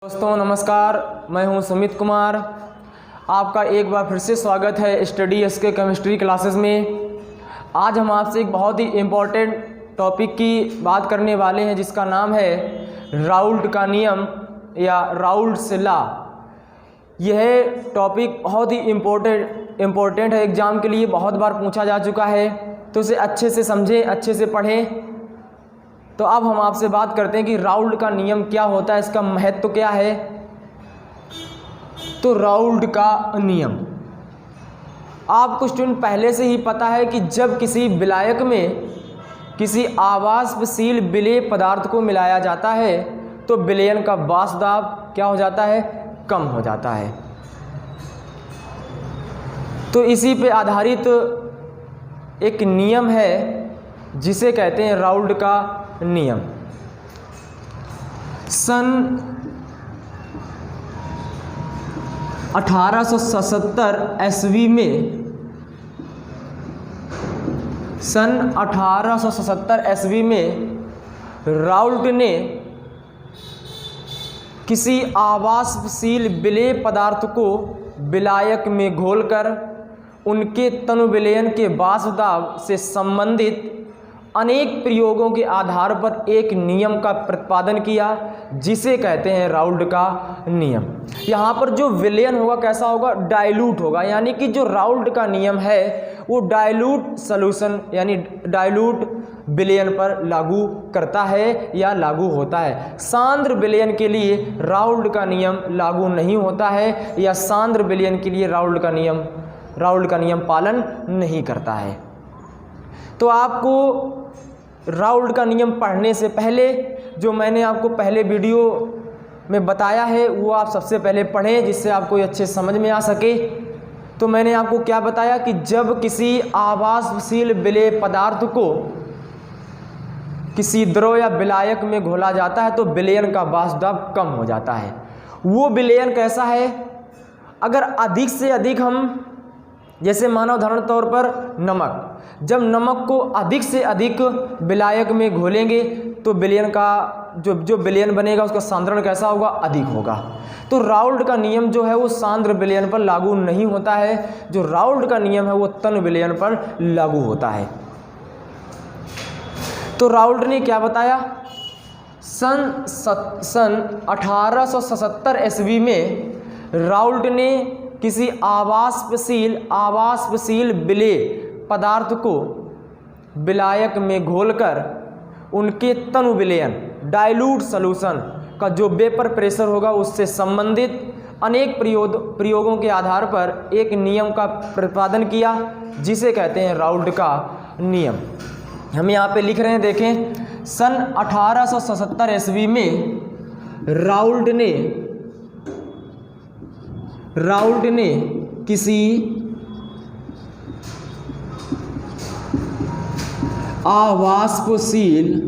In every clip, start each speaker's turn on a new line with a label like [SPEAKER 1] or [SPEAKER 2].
[SPEAKER 1] दोस्तों नमस्कार, मैं हूं सुमित कुमार। आपका एक बार फिर से स्वागत है स्टडी एसके केमिस्ट्री क्लासेस में। आज हम आपसे एक बहुत ही इम्पोर्टेंट टॉपिक की बात करने वाले हैं जिसका नाम है राउल्ट का नियम या राउल्ट्स लॉ। यह टॉपिक बहुत ही इम्पोर्टेंट है, एग्ज़ाम के लिए बहुत बार पूछा जा चुका है, तो इसे अच्छे से समझें, अच्छे से पढ़ें। तो अब हम आपसे बात करते हैं कि राउल्ट का नियम क्या होता है, इसका महत्व क्या है। तो राउल्ट का नियम आपको स्टूडेंट पहले से ही पता है कि जब किसी विलायक में किसी आवासशील विलेय पदार्थ को मिलाया जाता है तो विलयन का वाष्प दाब क्या हो जाता है, कम हो जाता है। तो इसी पे आधारित एक नियम है जिसे कहते हैं राउल्ट का नियम। सन 1877 ईस्वी में राउल्ट ने किसी आवासशील विलेय पदार्थ को विलायक में घोलकर उनके तनु विलयन के वाष्प दाब से संबंधित अनेक प्रयोगों के आधार पर एक नियम का प्रतिपादन किया जिसे कहते हैं राउल्ट का नियम। यहाँ पर जो विलयन होगा कैसा होगा, डाइल्यूट होगा, यानी कि जो राउल्ट का नियम है वो डाइल्यूट सॉल्यूशन यानी डाइल्यूट विलयन पर लागू करता है या लागू होता है। सांद्र विलयन के लिए राउल्ट का नियम लागू नहीं होता है या सांद्र विलयन के लिए राउल्ट का नियम पालन नहीं करता है। तो आपको राउल्ट का नियम पढ़ने से पहले जो मैंने आपको पहले वीडियो में बताया है वो आप सबसे पहले पढ़ें जिससे आपको ये अच्छे समझ में आ सके। तो मैंने आपको क्या बताया कि जब किसी आवासशील विलेय पदार्थ को किसी द्रव या विलायक में घोला जाता है तो विलयन का वाष्प दाब कम हो जाता है। वो विलयन कैसा है, अगर अधिक से अधिक हम जैसे मानव उदाहरण तौर पर नमक, जब नमक को अधिक से अधिक विलायक में घोलेंगे तो विलयन का जो विलयन बनेगा उसका सांद्रण कैसा होगा, अधिक होगा। तो राउल्ट का नियम जो है वो सांद्र विलयन पर लागू नहीं होता है, जो राउल्ट का नियम है वो तनु विलयन पर लागू होता है। तो राउल्ट ने क्या बताया, सन 1877 ईस्वी में राउल्ट ने किसी आवासशील विलेय पदार्थ को विलायक में घोलकर उनके तनु विलयन डाइल्यूट सॉल्यूशन का जो वेपर प्रेशर होगा उससे संबंधित अनेक प्रयोगों के आधार पर एक नियम का प्रतिपादन किया जिसे कहते हैं राउल्ट का नियम। हम यहाँ पे लिख रहे हैं, देखें, सन 1877 ईस्वी में राउल्ट ने किसी आवासशील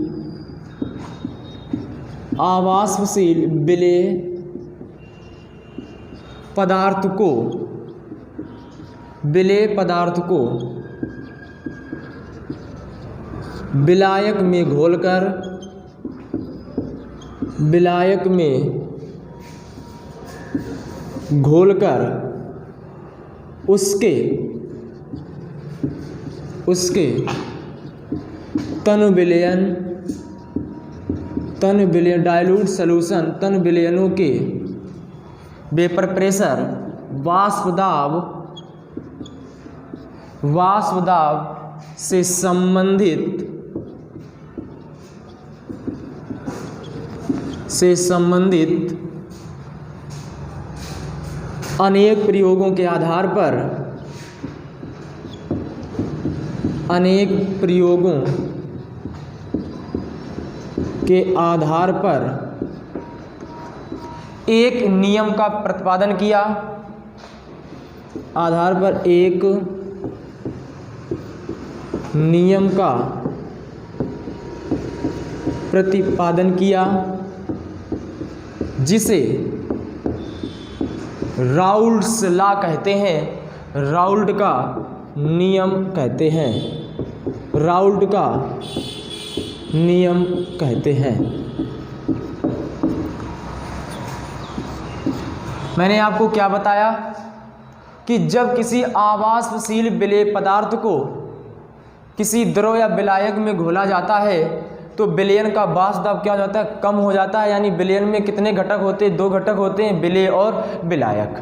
[SPEAKER 1] विलेय पदार्थ को विलायक में घोलकर उसके तनु विलयन डाइल्यूट सॉल्यूशन तनु विलयनों के वेपर प्रेशर वाष्प दाब से संबंधित अनेक प्रयोगों के आधार पर एक नियम का प्रतिपादन किया, जिसे राउल्ट्स लॉ कहते हैं, राउल्ट का नियम कहते हैं, राउल्ट का नियम कहते हैं। मैंने आपको क्या बताया कि जब किसी आवासशील विलेय पदार्थ को किसी द्रव या विलायक में घोला जाता है तो विलयन का वाष्प दाब क्या हो जाता है, कम हो जाता है। यानी विलयन में कितने घटक होते हैं, 2 घटक होते हैं, विलेय और विलायक।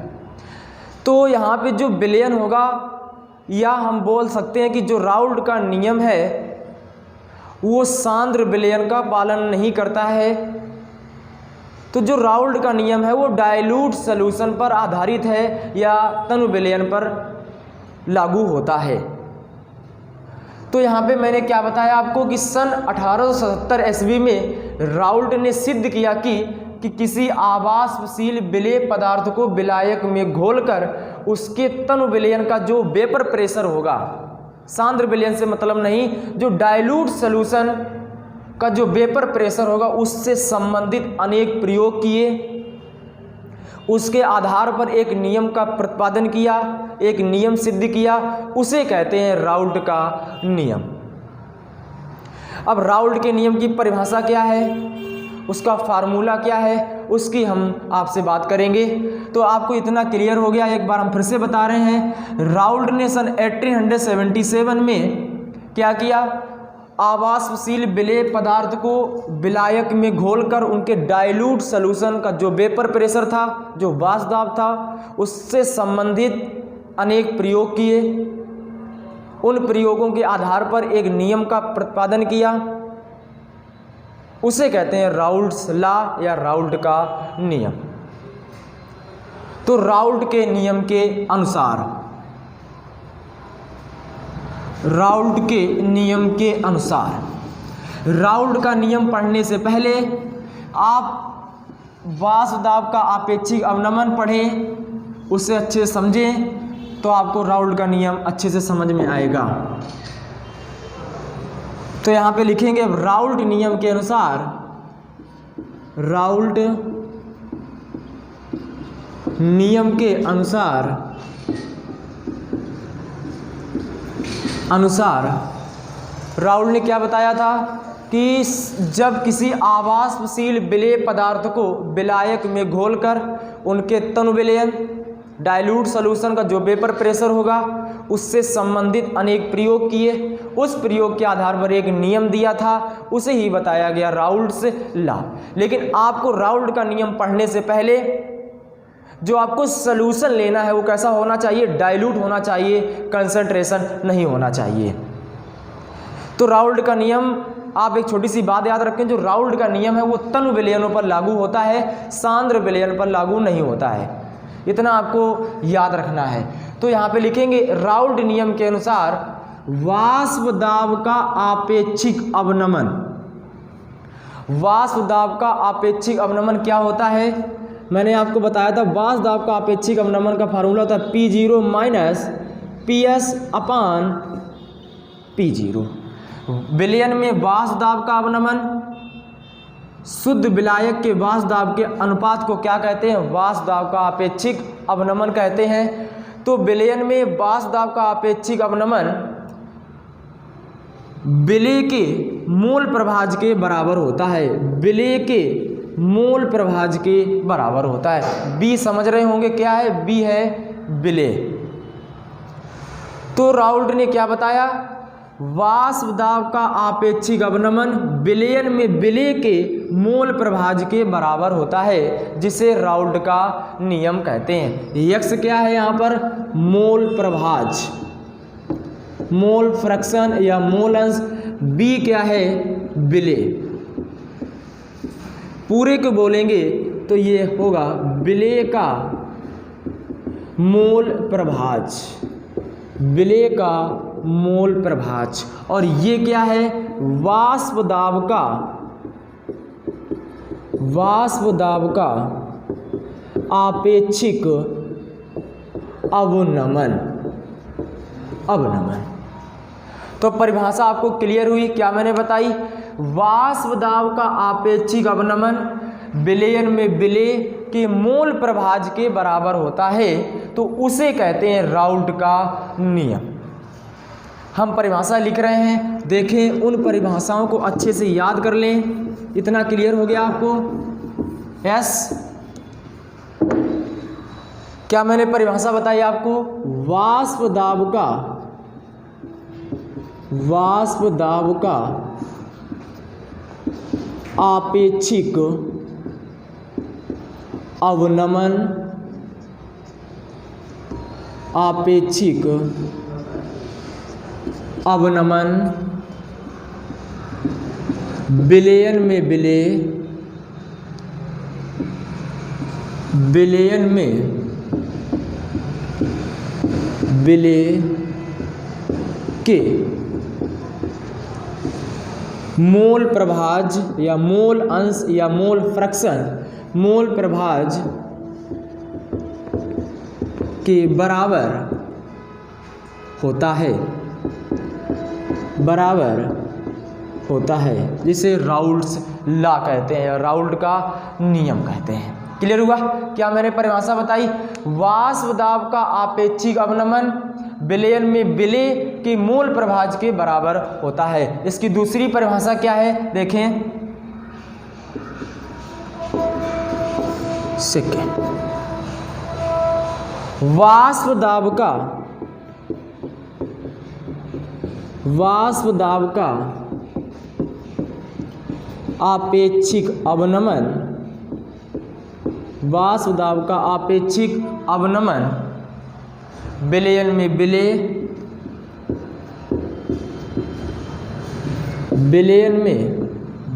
[SPEAKER 1] तो यहाँ पे जो विलयन होगा, या हम बोल सकते हैं कि जो राउल्ट का नियम है वो सांद्र विलयन का पालन नहीं करता है। तो जो राउल्ट का नियम है वो डाइल्यूट सॉल्यूशन पर आधारित है या तनु विलयन पर लागू होता है। तो यहाँ पे मैंने क्या बताया आपको कि सन 1877 ईस्वी में राउल्ट ने सिद्ध किया कि किसी आवासशील विलेय पदार्थ को विलायक में घोलकर उसके तनु विलयन का जो वेपर प्रेशर होगा, सांद्र विलयन से मतलब नहीं, जो डाइल्यूट सॉल्यूशन का जो वेपर प्रेशर होगा उससे संबंधित अनेक प्रयोग किए। उसके आधार पर एक नियम का प्रतिपादन किया, एक नियम सिद्ध किया, उसे कहते हैं राउल्ट का नियम। अब राउल्ट के नियम की परिभाषा क्या है, उसका फार्मूला क्या है, उसकी हम आपसे बात करेंगे। तो आपको इतना क्लियर हो गया, एक बार हम फिर से बता रहे हैं। राउल्ट ने सन 1877 में क्या किया, आवासशील विलेय पदार्थ को विलायक में घोलकर उनके डाइल्यूट सॉल्यूशन का जो वेपर प्रेशर था, जो वाष्प दाब था, उससे संबंधित अनेक प्रयोग किए। उन प्रयोगों के आधार पर एक नियम का प्रतिपादन किया, उसे कहते हैं राउल्ट्स लॉ या राउल्ट का नियम। तो राउल्ट के नियम के अनुसार, राउल्ट के नियम के अनुसार, राउल्ट का नियम पढ़ने से पहले आप वाष्प दाब का आपेक्षिक अवनमन पढ़ें, उसे अच्छे से समझें, तो आपको राउल्ट का नियम अच्छे से समझ में आएगा। तो यहाँ पे लिखेंगे राउल्ट नियम के अनुसार, राउल्ट नियम के अनुसार राउल्ट ने क्या बताया था कि जब किसी आवासशील विलेय पदार्थ को विलायक में घोलकर उनके तनु विलयन, डाइल्यूट सॉल्यूशन का जो वेपर प्रेशर होगा, उससे संबंधित अनेक प्रयोग किए। उस प्रयोग के आधार पर एक नियम दिया था, उसे ही बताया गया राउल्ट्स लॉ। लेकिन आपको राउल्ट का नियम पढ़ने से पहले जो आपको सॉल्यूशन लेना है वो कैसा होना चाहिए, डाइल्यूट होना चाहिए, कंसंट्रेशन नहीं होना चाहिए। तो राउल्ट का नियम, आप एक छोटी सी बात याद रखें, जो राउल्ट का नियम है वो तनु विलयनों पर लागू होता है, सांद्र विलयन पर लागू नहीं होता है। इतना आपको याद रखना है। तो यहाँ पे लिखेंगे राउल्ट नियम के अनुसार वाष्प दाब का आपेक्षिक अवनमन, वाष्प दाब का आपेक्षिक अवनमन क्या होता है, मैंने आपको बताया था। वाष्प दाब का आपेक्षिक अवनमन का फार्मूला होता है P0 माइनस PS अपान P0। विलयन में वाष्प दाब का अवनमन शुद्ध विलायक के वाष्प दाब के अनुपात को क्या कहते हैं, वाष्प दाब का आपेक्षिक अवनमन कहते हैं। तो विलयन में वाष्प दाब का आपेक्षिक अवनमन विलेय के मोल प्रभाज के बराबर होता है, विलेय के मोल प्रभाज के बराबर होता है। बी समझ रहे होंगे क्या है, बी है विलेय। तो राउल्ट ने क्या बताया, वाष्प दाब का आपेक्षिक अवनमन विलयन में विलेय के मोल प्रभाज के बराबर होता है, जिसे राउल्ट का नियम कहते हैं। यक्स क्या है यहाँ पर, मोल प्रभाज, मोल फ्रैक्शन या मोल अंश। बी क्या है, विलेय। पूरे को बोलेंगे तो ये होगा विलेय का मोल प्रभाज, विलेय का मोल प्रभाज। और ये क्या है, वाष्प दाब का, वाष्प दाब का आपेक्षिक अवनमन, अवनमन। तो परिभाषा आपको क्लियर हुई, क्या मैंने बताई, वाष्प दाब का आपेक्षिक अवनमन विलयन में विलेय के मोल प्रभाज के बराबर होता है, तो उसे कहते हैं राउल्ट का नियम। हम परिभाषा लिख रहे हैं, देखें उन परिभाषाओं को अच्छे से याद कर लें। इतना क्लियर हो गया आपको। क्या मैंने परिभाषा बताई आपको? वाष्प दाब का आपेक्षिक अवनमन विलयन में विलय के मोल प्रभाज या मोल अंश या मोल फ्रैक्शन मोल प्रभाज के बराबर होता है जिसे राउल्ट्स लॉ कहते हैं, राउल्ट का नियम कहते हैं। क्लियर हुआ? क्या मैंने परिभाषा बताई? वाष्प दाब का आपेक्षिक अवनमन विलयन में विलय के मोल प्रभाज के बराबर होता है। इसकी दूसरी परिभाषा क्या है देखें, सेकेंड, वाष्प दाब का आपेक्षिक अवनमन विलयन में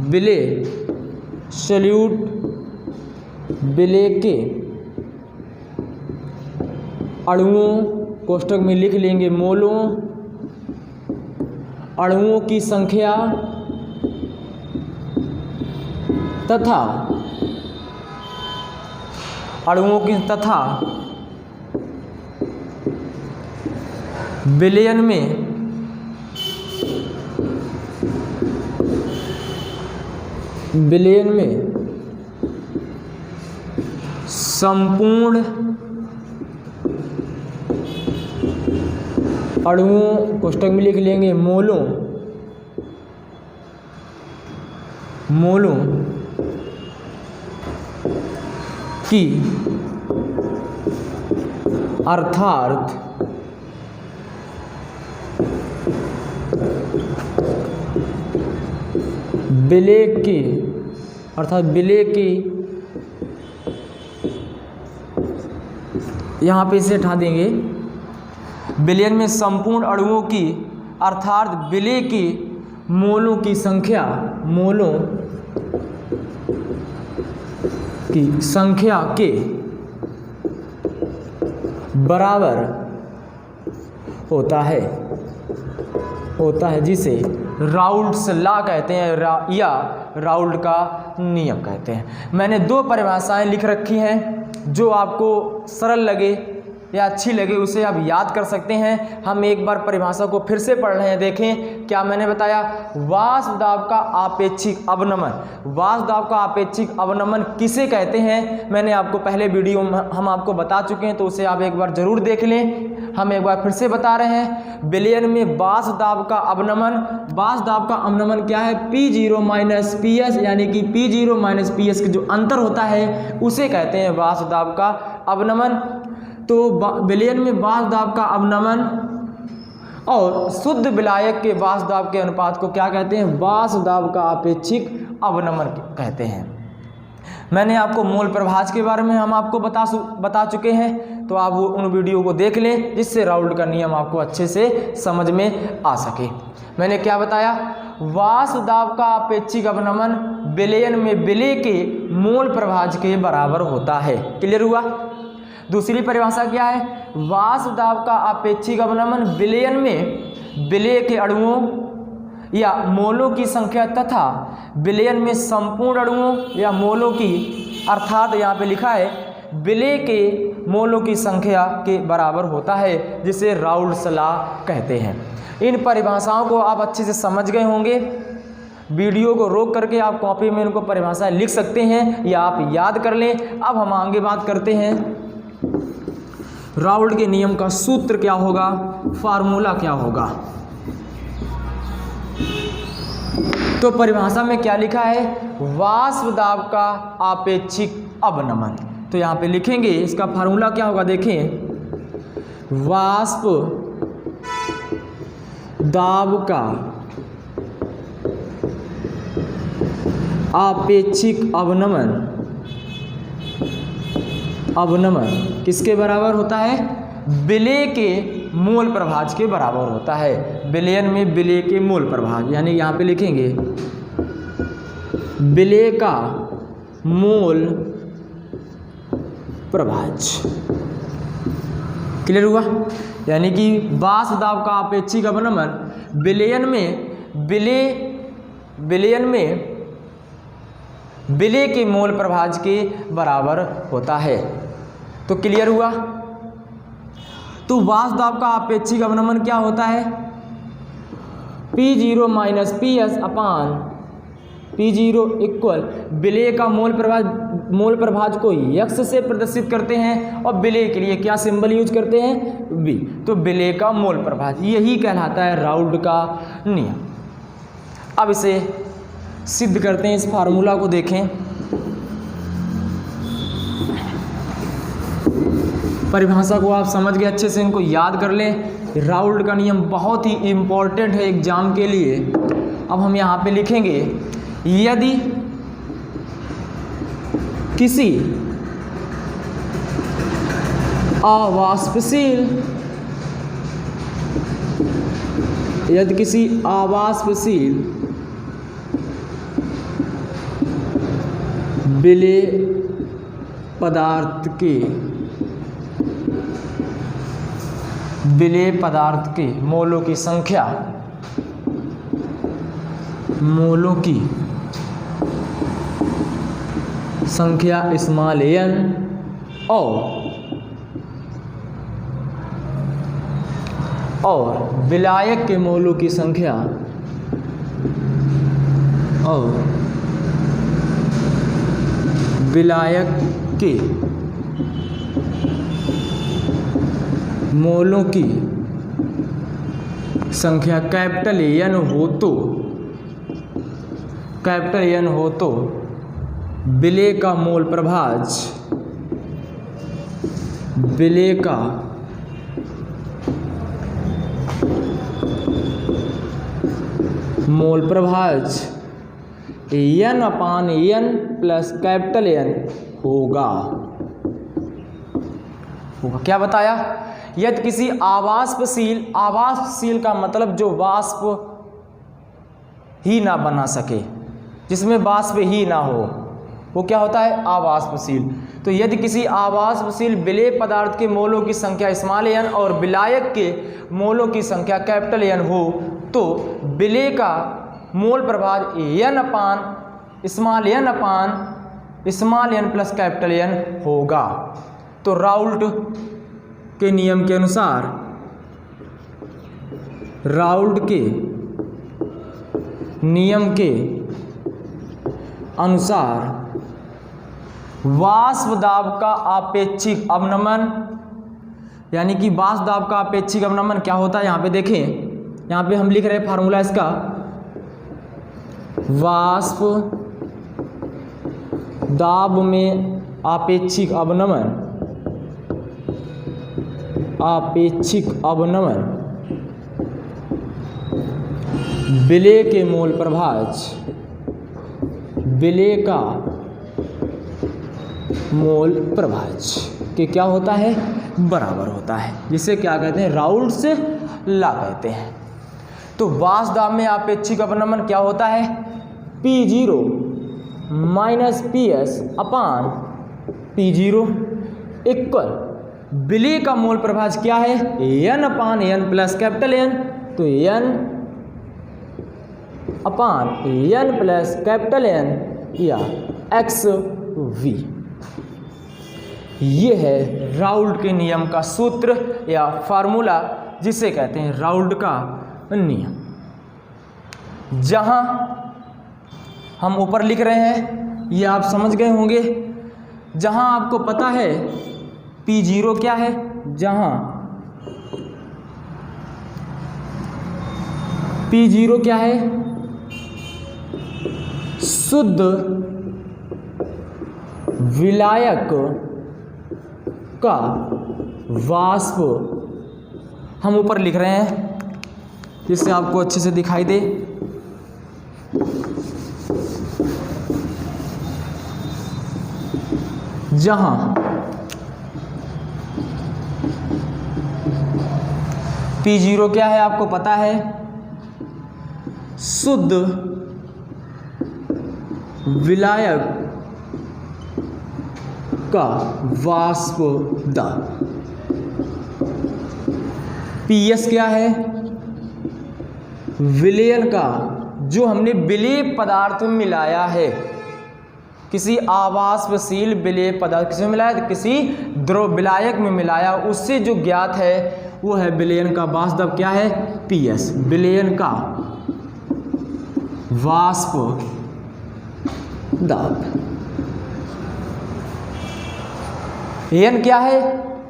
[SPEAKER 1] विलय सल्यूट विलय के अणुओं, कोष्ठक में लिख लेंगे मोलों, अणुओं की संख्या तथा विलयन में संपूर्ण अणुओं, कोष्ठक में लिख लेंगे मोलों की अर्थात विलय की यहाँ पे इसे हटा देंगे, विलयन में संपूर्ण अणुओं की अर्थात विलय की मोलों की संख्या के बराबर होता है जिसे राउल्ट्स लॉ कहते हैं या राउल्ट का नियम कहते हैं। मैंने दो परिभाषाएं लिख रखी हैं, जो आपको सरल लगे या अच्छी लगे उसे आप याद कर सकते हैं। हम एक बार परिभाषा को फिर से पढ़ रहे हैं। देखें क्या मैंने बताया, वाष्प दाब का आपेक्षिक अवनमन किसे कहते हैं, मैंने आपको पहले वीडियो में हम आपको बता चुके हैं, तो उसे आप एक बार जरूर देख लें। हम एक बार फिर से बता रहे हैं, विलयन में वाष्प दाब का अवनमन क्या है, P0 माइनस PS यानी कि P0 माइनस PS का जो अंतर होता है उसे कहते हैं वाष्प दाब का अवनमन। तो विलयन में वाष्प दाब का अवनमन और शुद्ध विलायक के वाष्प दाब के अनुपात को क्या कहते हैं, वाष्प दाब का आपेक्षिक अवनमन कहते हैं। मैंने आपको मोल प्रभाज के बारे में हम आपको बता चुके हैं, तो आप वो उन वीडियो को देख लें जिससे राउल्ट का नियम आपको अच्छे से समझ में आ सके। मैंने क्या बताया, वाष्प दाब का आपेक्षिक अवनमन विलयन में विलय के मोल प्रभाज के बराबर होता है। क्लियर हुआ? दूसरी परिभाषा क्या है, वाष्प दाब का आपेक्षिक अवनमन विलयन में विलय के अणुओं या मोलों की संख्या तथा विलयन में संपूर्ण अणुओं या मोलों की, अर्थात यहाँ पे लिखा है विलय के मोलों की संख्या के बराबर होता है, जिसे राउल्ट्स लॉ कहते हैं। इन परिभाषाओं को आप अच्छे से समझ गए होंगे। वीडियो को रोक करके आप कॉपी में इनको परिभाषाएं लिख सकते हैं या आप याद कर लें। अब हम आगे बात करते हैं, राउल्ट के नियम का सूत्र क्या होगा, फार्मूला क्या होगा। तो परिभाषा में क्या लिखा है, वाष्प दाब का आपेक्षिक अवनमन। तो यहाँ पे लिखेंगे इसका फार्मूला क्या होगा, देखें, वाष्प दाब का आपेक्षिक अवनमन किसके बराबर होता है, विलेय के मोल प्रभाज के बराबर होता है। विलयन में विलेय के मोल प्रभाज, यानी यहाँ पे लिखेंगे विलेय का मोल प्रभाज। क्लियर हुआ? यानी कि वाष्प दाब का आपेक्षिक अवनमन विलयन में विलेय के मोल प्रभाज के बराबर होता है। तो क्लियर हुआ? तो वाष्प दाब का आपेक्षिक अवनमन क्या होता है, P0 माइनस PS अपान P0 इक्वल विलेय का मोल प्रभाज को x से प्रदर्शित करते हैं और विलेय के लिए क्या सिंबल यूज करते हैं, V। तो विलेय का मोल प्रभाज, यही कहलाता है राउल्ट का नियम। अब इसे सिद्ध करते हैं, इस फार्मूला को देखें। परिभाषा को आप समझ गए, अच्छे से इनको याद कर लें। राउल्ट का नियम बहुत ही इम्पोर्टेंट है एग्जाम के लिए। अब हम यहाँ पे लिखेंगे, यदि किसी अवाष्पशील विलेय पदार्थ के मोलों की संख्या स्मॉल n और विलायक के मोलों की संख्या कैपिटल N हो तो विलेय का मोल प्रभाज N अपान N प्लस कैपिटल N होगा। क्या बताया? यदि किसी आवाष्पशील का मतलब जो वाष्प ही ना बना सके, जिसमें वाष्प ही ना हो, वो क्या होता है, आवाष्पशील। तो यदि किसी आवाष्पशील विलेय पदार्थ के मोलों की संख्या स्मॉल n और विलायक के मोलों की संख्या कैपिटल N हो तो विलेय का मोल प्रभाज n अपान small n plus capital N होगा। तो राउल्ट के नियम के अनुसार वाष्प दाब का आपेक्षिक अवनमन, यानी कि वाष्प दाब का आपेक्षिक अवनमन क्या होता है, यहाँ पे देखें, यहाँ पे हम लिख रहे हैं फार्मूला इसका, वाष्प दाब में आपेक्षिक अवनमन विलेय के मोल प्रभाज, विलेय का मोल प्रभाज के क्या होता है, बराबर होता है, जिसे क्या कहते हैं, राउल्ट्स लॉ कहते हैं। तो वाष्प दाब में आपेक्षिक अवनमन क्या होता है, P0 माइनस PS अपान P0 इक्वल विलेय का मोल प्रभाज क्या है, N अपान N प्लस कैपिटल N। तो N अपान N प्लस कैपिटल N या XV। ये है राउल्ट के नियम का सूत्र या फार्मूला, जिसे कहते हैं राउल्ट का नियम। जहां हम ऊपर लिख रहे हैं ये आप समझ गए होंगे। जहां आपको पता है P0 क्या है, जहां P0 क्या है, शुद्ध विलायक का वाष्प, हम ऊपर लिख रहे हैं जिससे आपको अच्छे से दिखाई दे, जहां P0 क्या है आपको पता है, शुद्ध विलायक का वाष्प दाब। PS क्या है, विलयन का, जो हमने विलेय पदार्थ में मिलाया है, किसी आवाष्पशील विलेय पदार्थ किसी में मिलाया, किसी द्रव विलायक में मिलाया, उससे जो ज्ञात है वो है विलयन का वाष्प दाब। क्या है, PS, विलयन का वाष्प दाब। एन क्या है,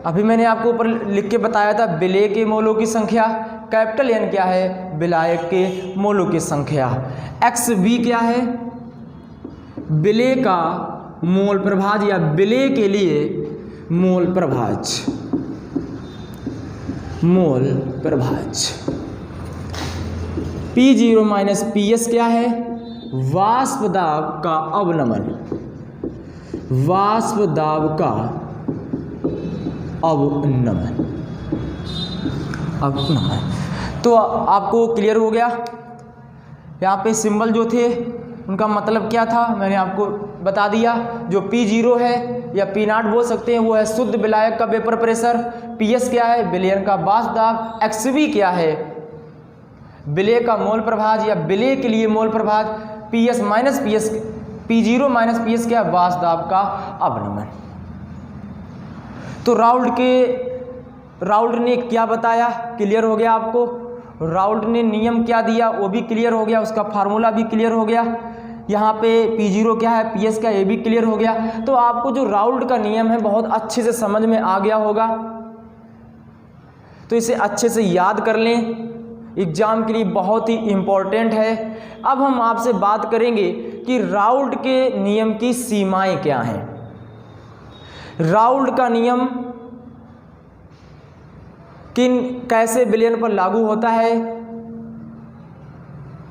[SPEAKER 1] अभी मैंने आपको ऊपर लिख के बताया था, विलेय के मोलों की संख्या। कैपिटल एन क्या है, विलायक के मोलों की संख्या। XV क्या है, विलेय का मोल प्रभाज या विलेय के लिए मोल प्रभाज, मोल प्रभाज। P0 माइनस PS क्या है, वाष्प दाब का अवनमन, वाष्प दाब का अवनमन। तो आपको क्लियर हो गया, यहाँ पे सिंबल जो थे उनका मतलब क्या था मैंने आपको बता दिया। जो P0 है या P0 बोल सकते हैं, वो है शुद्ध विलायक का वेपर प्रेशर। PS क्या है, विलयन का वाष्प दाब। XV क्या है, विलेय का मोल प्रभाज या विलेय के लिए मोल प्रभाज। PS minus PS, P0 minus PS क्या, वाष्प दाब का अवनमन। तो राउल्ट ने क्या बताया, क्लियर हो गया आपको। राउल्ट ने नियम क्या दिया वो भी क्लियर हो गया, उसका फार्मूला भी क्लियर हो गया। यहाँ पे P0 क्या है, PS क्या, ये भी क्लियर हो गया। तो आपको जो राउल्ट का नियम है बहुत अच्छे से समझ में आ गया होगा, तो इसे अच्छे से याद कर लें, एग्जाम के लिए बहुत ही इम्पोर्टेंट है। अब हम आपसे बात करेंगे कि राउल्ट के नियम की सीमाएं क्या हैं। राउल्ट का नियम कैसे विलयन पर लागू होता है,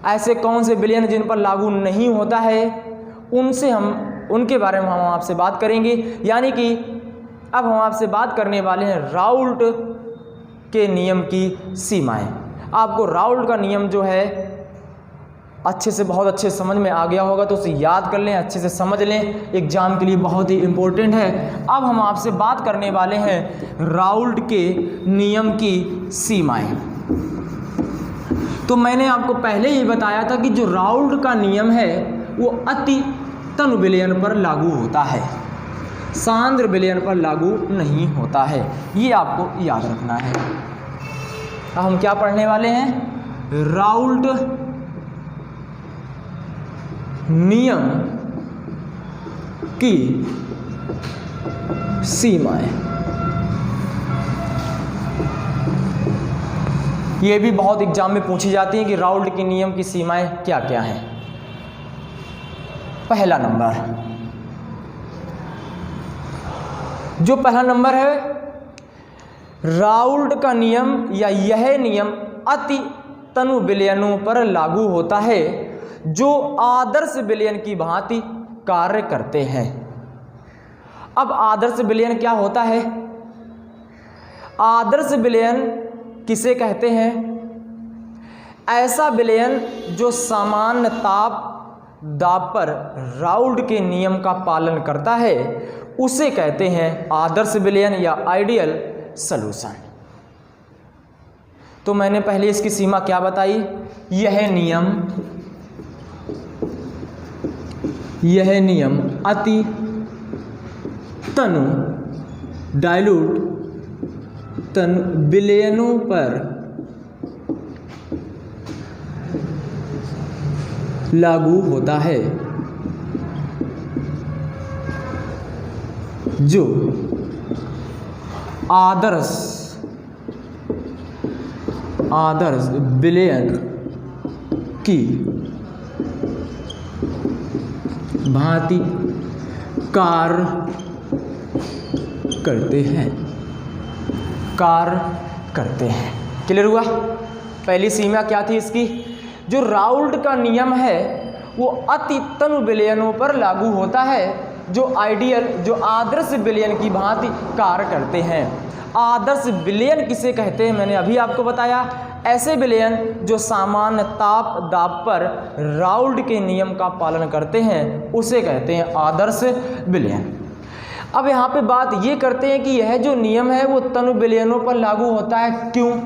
[SPEAKER 1] ऐसे कौन से विलयन जिन पर लागू नहीं होता है, उनके बारे में हम आपसे बात करेंगे। यानी कि अब हम आपसे बात करने वाले हैं राउल्ट के नियम की सीमाएं। आपको राउल्ट का नियम जो है अच्छे से, बहुत अच्छे से समझ में आ गया होगा, तो उसे याद कर लें, अच्छे से समझ लें, एग्जाम के लिए बहुत ही इम्पोर्टेंट है। अब हम आपसे बात करने वाले हैं राउल्ट के नियम की सीमाएं। तो मैंने आपको पहले ही बताया था कि जो राउल्ट का नियम है वो अति तनु विलयन पर लागू होता है, सांद्र विलयन पर लागू नहीं होता है, ये आपको याद रखना है। अब हम क्या पढ़ने वाले हैं, राउल्ट नियम की सीमाएं। ये भी बहुत एग्जाम में पूछी जाती है कि राउल्ट के नियम की सीमाएं क्या क्या हैं। पहला नंबर, जो पहला नंबर है, राउल्ट का नियम या यह नियम अति तनु विलयनों पर लागू होता है जो आदर्श विलयन की भांति कार्य करते हैं। अब आदर्श विलयन क्या होता है, आदर्श विलयन किसे कहते हैं, ऐसा विलयन जो सामान्य ताप दाब पर राउल्ट के नियम का पालन करता है उसे कहते हैं आदर्श विलयन या आइडियल सॉल्यूशन। तो मैंने पहले इसकी सीमा क्या बताई, यह नियम अति तनु डाइल्यूट तनु विलयनों पर लागू होता है जो आदर्श विलयन की भांति कार्य करते हैं, कार्य करते हैं। क्लियर हुआ? पहली सीमा क्या थी इसकी? जो राउल्ट का नियम है वो अति तनु विलयनों पर लागू होता है, जो आइडियल, जो आदर्श विलयन की भांति कार्य करते हैं। आदर्श विलयन किसे कहते हैं मैंने अभी आपको बताया। ऐसे विलयन जो सामान्य ताप दाब पर राउल्ट के नियम का पालन करते हैं उसे कहते हैं आदर्श विलयन। अब यहाँ पे बात ये करते हैं कि यह जो नियम है वो तनु विलयनों पर लागू होता है। क्यों?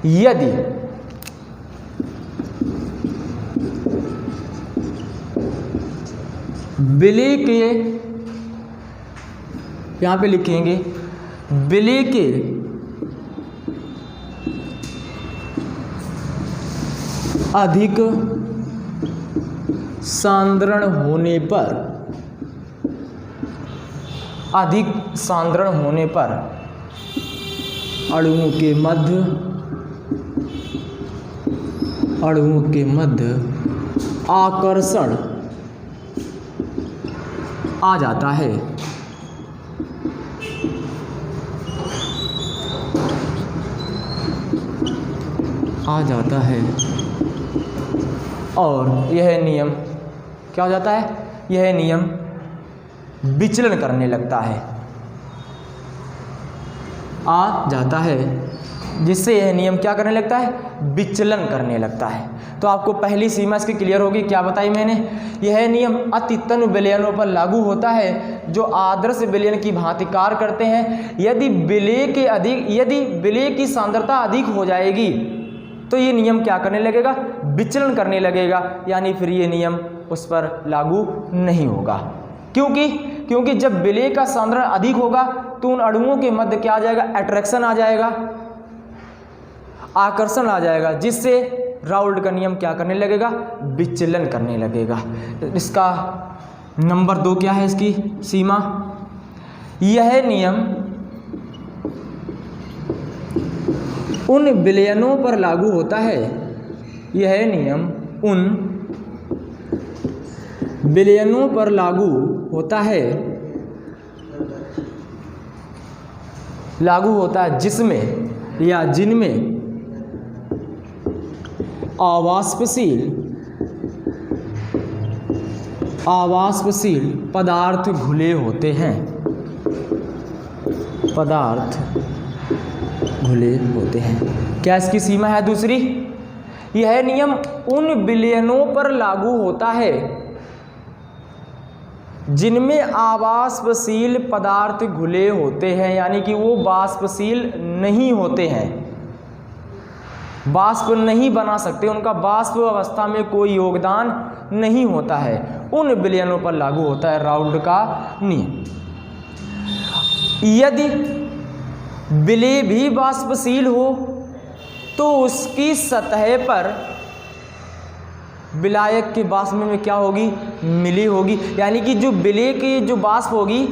[SPEAKER 1] यदि विलय के, यहां पे लिखेंगे विलय के अधिक सांद्रण होने पर, अधिक सांद्रण होने पर अणुओं के मध्य आकर्षण आ जाता है। और यह नियम क्या हो जाता है? यह नियम विचलन करने लगता है, आ जाता है, जिससे यह नियम क्या करने लगता है? विचलन करने लगता है। तो आपको पहली सीमा इसकी क्लियर होगी। क्या बताई मैंने? यह नियम अति तनु विलयनों पर लागू होता है जो आदर्श विलयन की भांति कार्य करते हैं। यदि विलय की सांद्रता अधिक हो जाएगी तो ये नियम क्या करने लगेगा? विचलन करने लगेगा, यानी फिर ये नियम उस पर लागू नहीं होगा। क्योंकि जब विलय का सांद्रण अधिक होगा तो उन अणुओं के मध्य क्या आ जाएगा? अट्रैक्शन आ जाएगा, आकर्षण आ जाएगा, जिससे राउल्ट का नियम क्या करने लगेगा? विचलन करने लगेगा। इसका नंबर 2 क्या है इसकी सीमा? यह नियम उन विलयनों पर लागू होता है, यह नियम उन विलयनों पर लागू होता है जिसमें या जिनमें आवाष्पशील पदार्थ घुले होते हैं, क्या इसकी सीमा है दूसरी? यह नियम उन विलयनों पर लागू होता है जिनमें आवाष्पशील पदार्थ घुले होते हैं, यानी कि वो वाष्पशील नहीं होते हैं, वाष्प नहीं बना सकते, उनका वाष्प अवस्था में कोई योगदान नहीं होता है। उन विलयनों पर लागू होता है राउल्ट का नियम। यदि विलय भी वाष्पशील हो तो उसकी सतह पर विलायक के वाष्प में क्या होगी? मिली होगी, यानी कि जो विलय की जो वाष्प होगी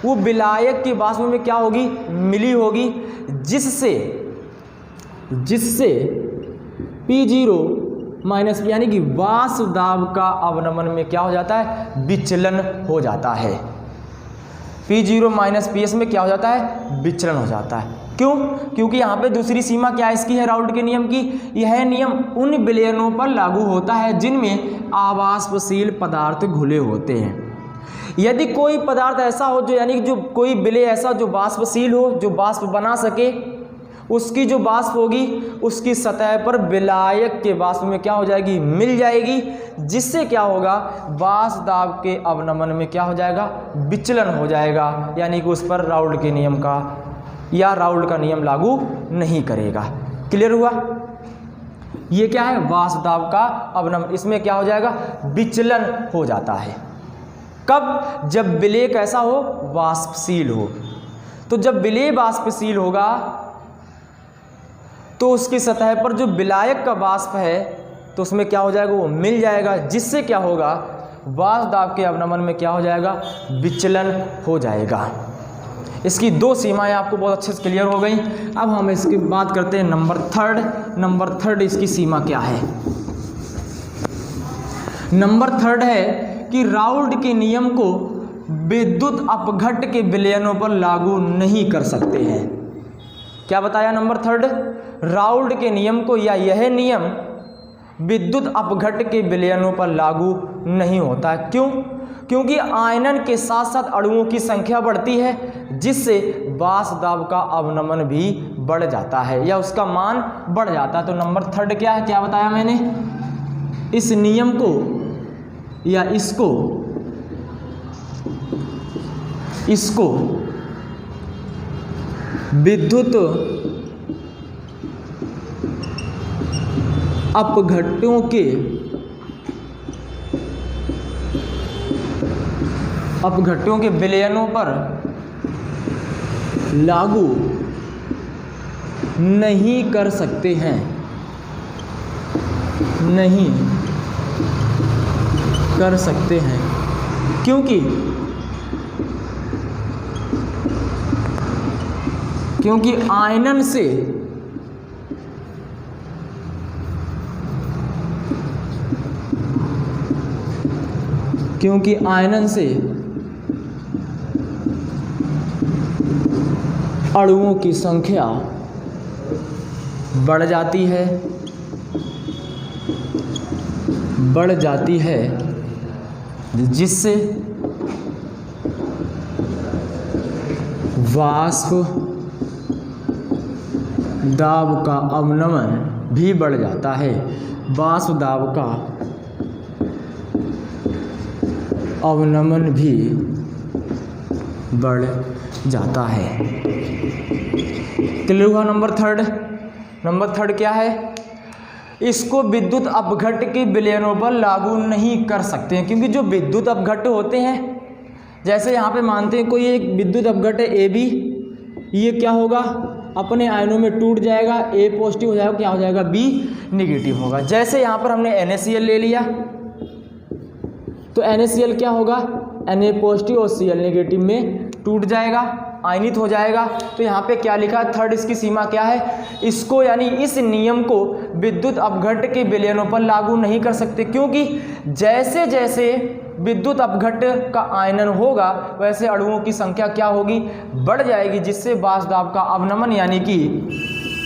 [SPEAKER 1] वो विलायक के वाष्प में क्या होगी? मिली होगी, जिससे P0 माइनस P, यानी कि वाष्प दाब का अवनमन में क्या हो जाता है? विचलन हो जाता है। P0 माइनस PS में क्या हो जाता है? विचलन हो जाता है। क्यों? क्योंकि यहाँ पे दूसरी सीमा क्या इसकी है राउल्ट के नियम की? यह नियम उन विलयनों पर लागू होता है जिनमें आवाष्पशील पदार्थ घुले होते हैं। यदि कोई पदार्थ ऐसा हो जो, यानी जो कोई विलय ऐसा जो वाष्पशील हो, जो वाष्प बना सके, उसकी जो वाष्प होगी उसकी सतह पर विलायक के वाष्प में क्या हो जाएगी? मिल जाएगी, जिससे क्या होगा? वाष्प दाब के अवनमन में क्या हो जाएगा? विचलन हो जाएगा, यानी कि उस पर राउल्ट के नियम का या राउल्ट का नियम लागू नहीं करेगा। क्लियर हुआ? ये क्या है? वाष्प दाब का अवनमन, इसमें क्या हो जाएगा? विचलन हो जाता है। कब? जब विलय कैसा हो? वाष्पशील हो। तो जब विलय वाष्पशील होगा तो उसकी सतह पर जो विलायक का वाष्प है तो उसमें क्या हो जाएगा? वो मिल जाएगा, जिससे क्या होगा? वाष्प दाब के अवनमन में क्या हो जाएगा? विचलन हो जाएगा। इसकी 2 सीमाएं आपको बहुत अच्छे से क्लियर हो गई। अब हम इसकी बात करते हैं नंबर थर्ड इसकी सीमा क्या है? नंबर 3 है कि राउल्ट के नियम को विद्युत अपघट्ट के विलयनों पर लागू नहीं कर सकते हैं। क्या बताया नंबर थर्ड, राउल्ट के नियम को या यह नियम विद्युत अपघट्ट के विलयनों पर लागू नहीं होता है। क्यों? क्योंकि आयनन के साथ साथ अणुओं की संख्या बढ़ती है, जिससे बाष्प दाब का अवनमन भी बढ़ जाता है या उसका मान बढ़ जाता है। तो नंबर थर्ड क्या है, क्या बताया मैंने, इस नियम को या इसको विद्युत अपघट्टों के विलयनों पर लागू नहीं कर सकते हैं, नहीं कर सकते हैं। क्योंकि आयनन से अणुओं की संख्या बढ़ जाती है, जिससे वाष्प दाब का अवनमन भी बढ़ जाता है, वाष्प दाब का अवनमन भी बढ़ जाता है। क्लियर हुआ नंबर थर्ड? नंबर थर्ड क्या है, इसको विद्युत अपघट्ट के विलयनों पर लागू नहीं कर सकते हैं। क्योंकि जो विद्युत अपघट्ट होते हैं, जैसे यहाँ पे मानते हैं कोई एक विद्युत अपघट्ट है AB, ये क्या होगा, अपने आयनों में टूट जाएगा, A पॉजिटिव हो जाएगा, क्या हो जाएगा, B निगेटिव होगा। जैसे यहाँ पर हमने NaCl ले लिया, तो NaCl क्या होगा, Na पॉजिटिव और Cl नेगेटिव में टूट जाएगा, आयनित हो जाएगा। तो यहाँ पे क्या लिखा है, थर्ड इसकी सीमा क्या है, इसको यानी इस नियम को विद्युत अपघट्ट के विलयनों पर लागू नहीं कर सकते। क्योंकि जैसे जैसे विद्युत अपघट्ट का आयनन होगा, वैसे अणुओं की संख्या क्या होगी, बढ़ जाएगी, जिससे बाष्प दाब का अवनमन यानी कि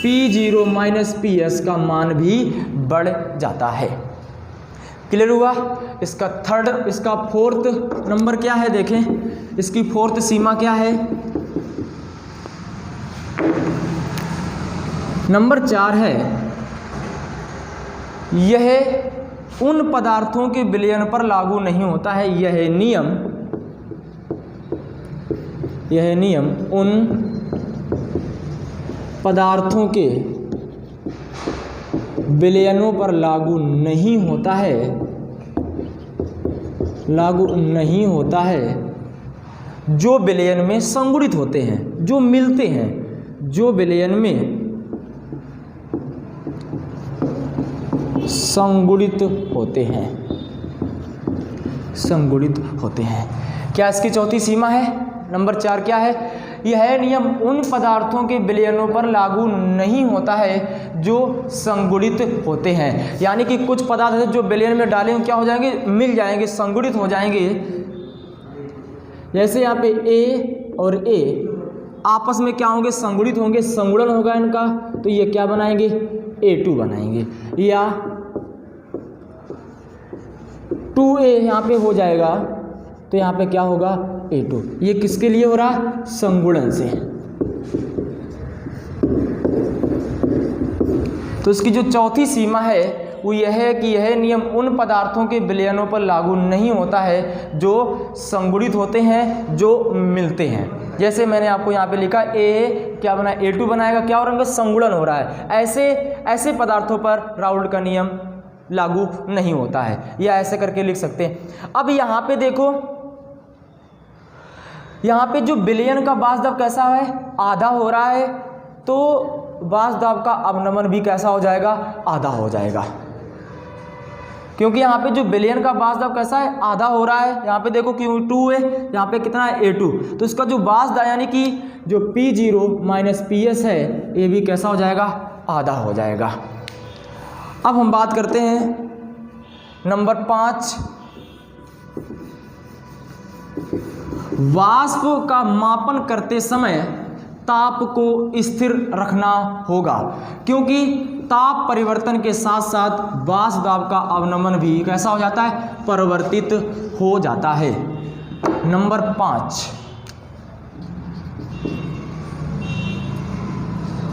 [SPEAKER 1] P0 - PS का मान भी बढ़ जाता है। क्लियर हुआ? इसका फोर्थ नंबर क्या है, देखें इसकी फोर्थ सीमा क्या है, नंबर 4 है, यह उन पदार्थों के विलयन पर लागू नहीं होता है। यह नियम उन पदार्थों के विलयनों पर लागू नहीं होता है, जो विलयन में संगुणित होते हैं, जो मिलते हैं, जो विलयन में संगुणित होते हैं। क्या इसकी चौथी सीमा है, नंबर 4 क्या है, यह नियम उन पदार्थों के विलयनों पर लागू नहीं होता है जो संगुणित होते हैं। यानी कि कुछ पदार्थ जो विलयन में डाले क्या हो जाएंगे, मिल जाएंगे, संगुणित हो जाएंगे। जैसे यहाँ पे A और A आपस में क्या होंगे, संगुणित होंगे, संगुणन होगा इनका, तो ये क्या बनाएंगे, A2 बनाएंगे, या 2A यहाँ पे हो जाएगा, तो यहाँ पे क्या होगा, A2। ये किसके लिए हो रहा, संगुणन से। तो इसकी जो चौथी सीमा है वो यह है कि यह नियम उन पदार्थों के विलयनों पर लागू नहीं होता है जो संगुणित होते हैं, जो मिलते हैं। जैसे मैंने आपको यहाँ पे लिखा A क्या बना, A2 बनाएगा, क्या हो रहा है, संगुणन हो रहा है। ऐसे पदार्थों पर राउल्ट का नियम लागू नहीं होता है, या ऐसे करके लिख सकते हैं। अब यहाँ पे देखो, यहाँ पे जो विलयन का बाष्प दाब कैसा है, आधा हो रहा है, तो बाष्प दाब का अवनमन भी कैसा हो जाएगा, आधा हो जाएगा। क्योंकि यहाँ पे जो विलयन का बाष्प दाब कैसा है, आधा हो रहा है। यहाँ पे देखो क्यों 2 है, यहाँ पे कितना है, A2। तो इसका जो बाष्प दाब यानी कि जो P0 - PS है, ये भी कैसा हो जाएगा, आधा हो जाएगा। अब हम बात करते हैं नंबर 5, वाष्प का मापन करते समय ताप को स्थिर रखना होगा, क्योंकि ताप परिवर्तन के साथ साथ वाष्प दाब का अवनमन भी कैसा हो जाता है, परिवर्तित हो जाता है। नंबर 5,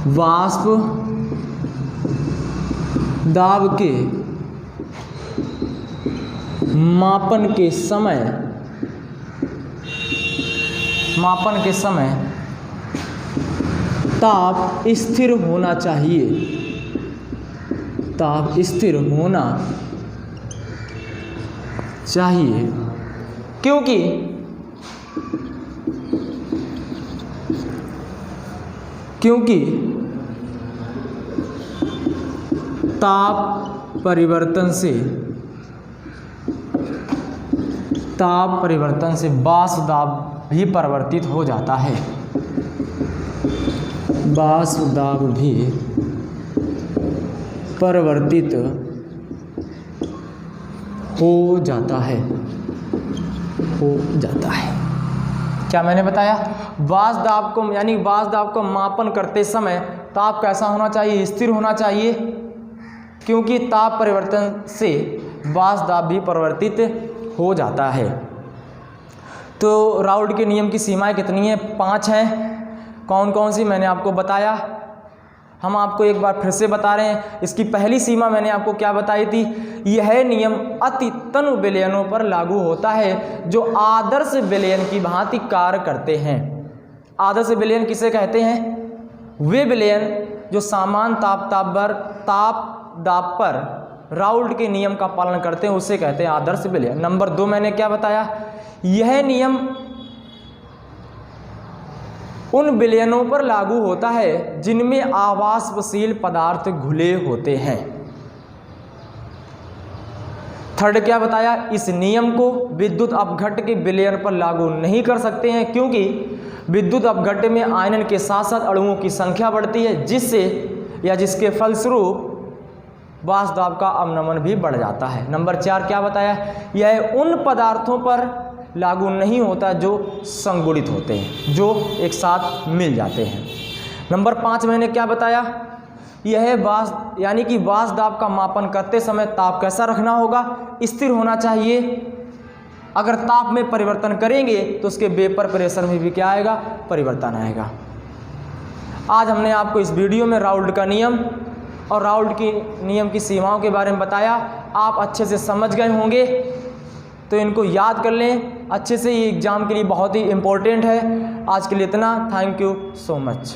[SPEAKER 1] वाष्प दाब के मापन के समय ताप स्थिर होना चाहिए, ताप स्थिर होना चाहिए, क्योंकि ताप परिवर्तन से वाष्प दाब भी परिवर्तित हो जाता है, वाष्प दाब भी परिवर्तित हो जाता है। क्या मैंने बताया, वाष्प दाब को यानी वाष्प दाब को मापन करते समय ताप कैसा होना चाहिए, स्थिर होना चाहिए, क्योंकि ताप परिवर्तन से वाष्प दाब भी परिवर्तित हो जाता है। तो राउल्ट के नियम की सीमाएं कितनी हैं, 5 हैं। कौन कौन सी मैंने आपको बताया, हम आपको एक बार फिर से बता रहे हैं। इसकी पहली सीमा मैंने आपको क्या बताई थी, यह नियम अति तनु विलयनों पर लागू होता है जो आदर्श विलयन की भांति कार्य करते हैं। आदर्श विलयन किसे कहते हैं, वे विलयन जो समान ताप दाब पर राउल्ट के नियम का पालन करते हैं, उसे कहते हैं आदर्श विलयन। नंबर 2 मैंने क्या बताया, यह नियम उन विलयनों पर लागू होता है जिनमें आवाष्पशील पदार्थ घुले होते हैं। थर्ड क्या बताया, इस नियम को विद्युत अपघट्ट के विलयन पर लागू नहीं कर सकते हैं, क्योंकि विद्युत अपघट्ट में आयनन के साथ साथ अणुओं की संख्या बढ़ती है, जिससे या जिसके फलस्वरूप वाष्प दाब का अवनमन भी बढ़ जाता है। नंबर 4 क्या बताया, यह उन पदार्थों पर लागू नहीं होता जो संगुणित होते हैं, जो एक साथ मिल जाते हैं। नंबर 5 मैंने क्या बताया, यह वाष्प यानी कि वाष्प दाब का मापन करते समय ताप कैसा रखना होगा, स्थिर होना चाहिए। अगर ताप में परिवर्तन करेंगे तो उसके वेपर प्रेशर में भी क्या आएगा, परिवर्तन आएगा। आज हमने आपको इस वीडियो में राउल्ट का नियम और राउल्ट की नियम की सीमाओं के बारे में बताया। आप अच्छे से समझ गए होंगे, तो इनको याद कर लें अच्छे से, ये एग्ज़ाम के लिए बहुत ही इम्पोर्टेंट है। आज के लिए इतना, थैंक यू सो मच।